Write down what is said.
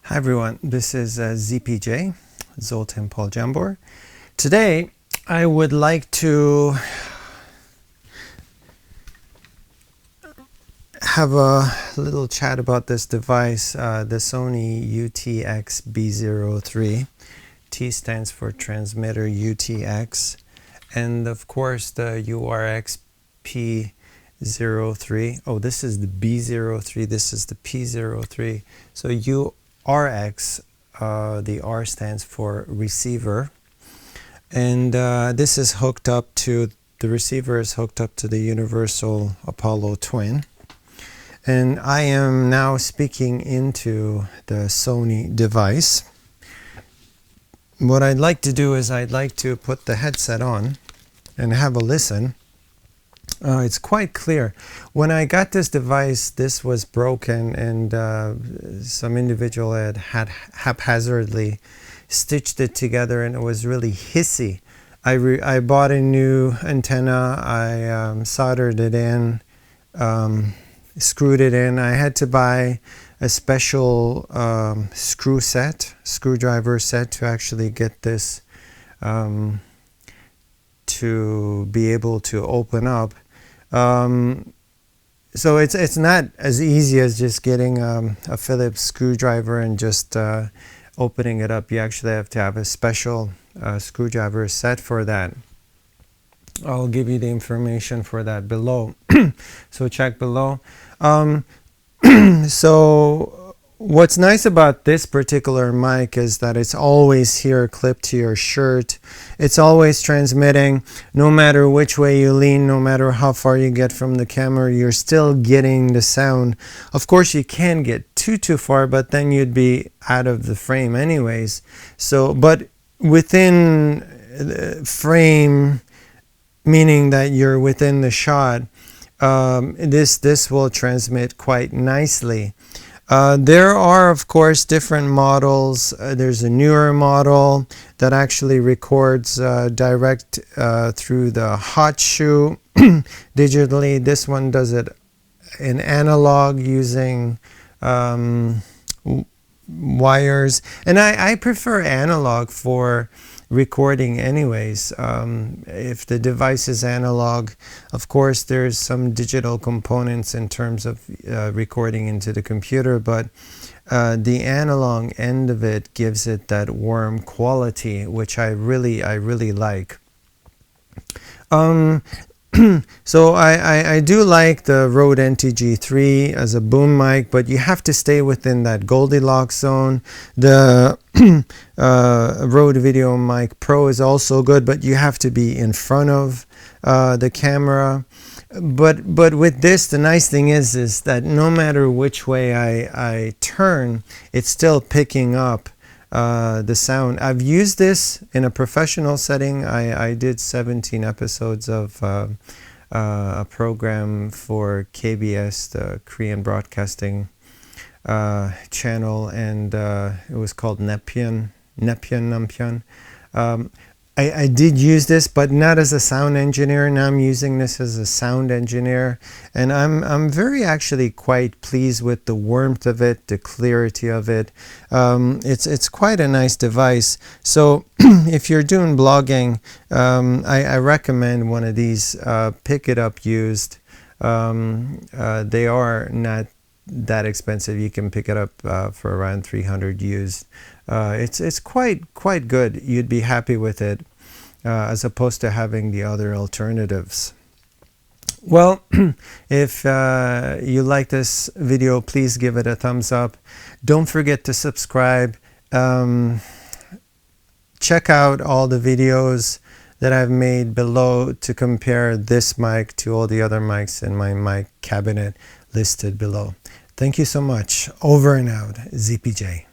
Hi everyone, this is ZPJ, Zoltan Paul Jambor. Today I would like to have a little chat about this device, the Sony UTX-B03. T stands for transmitter UTX, and of course the URX-P03. Oh, this is the B03, this is the P03. So URX, the R stands for receiver, and this is hooked up to, the receiver is hooked up to the Universal Apollo Twin, and I am now speaking into the Sony device. What I'd like to do is I'd like to put the headset on and have a listen. It's quite clear. When I got this device, this was broken, and some individual had haphazardly stitched it together, and it was really hissy. I bought a new antenna, I soldered it in, screwed it in. I had to buy a special screwdriver set to actually get this to be able to open up. So it's not as easy as just getting a Phillips screwdriver and just opening it up. You actually have to have a special screwdriver set for that. I'll give you the information for that below. So check below. So what's nice about this particular mic is that it's always here clipped to your shirt. It's always transmitting. No matter which way you lean, no matter how far you get from the camera, you're still getting the sound. Of course, you can't get too far, but then you'd be out of the frame anyways. So, but within frame, meaning that you're within the shot, this will transmit quite nicely. There are, of course, different models. There's a newer model that actually records direct through the hot shoe digitally. This one does it in analog using wires, and I prefer analog for recording anyways. If the device is analog, of course there's some digital components in terms of recording into the computer, but the analog end of it gives it that warm quality, which I really like. So I do like the Rode NTG3 as a boom mic, but you have to stay within that Goldilocks zone. The Rode VideoMic Pro is also good, but you have to be in front of the camera. But with this, the nice thing is that no matter which way I turn, it's still picking up the sound. I've used this in a professional setting. I did 17 episodes of a program for KBS, the Korean Broadcasting channel, and it was called Nampyeon. I did use this, but not as a sound engineer. Now I'm using this as a sound engineer, and I'm very actually quite pleased with the warmth of it, the clarity of it. It's quite a nice device. So if you're doing blogging, I recommend one of these. Pick it up used. They are not that expensive. You can pick it up for around 300 used. It's quite good. You'd be happy with it, as opposed to having the other alternatives. Well, if you like this video, please give it a thumbs up. Don't forget to subscribe. Check out all the videos that I've made below to compare this mic to all the other mics in my mic cabinet listed below. Thank you so much. Over and out. ZPJ.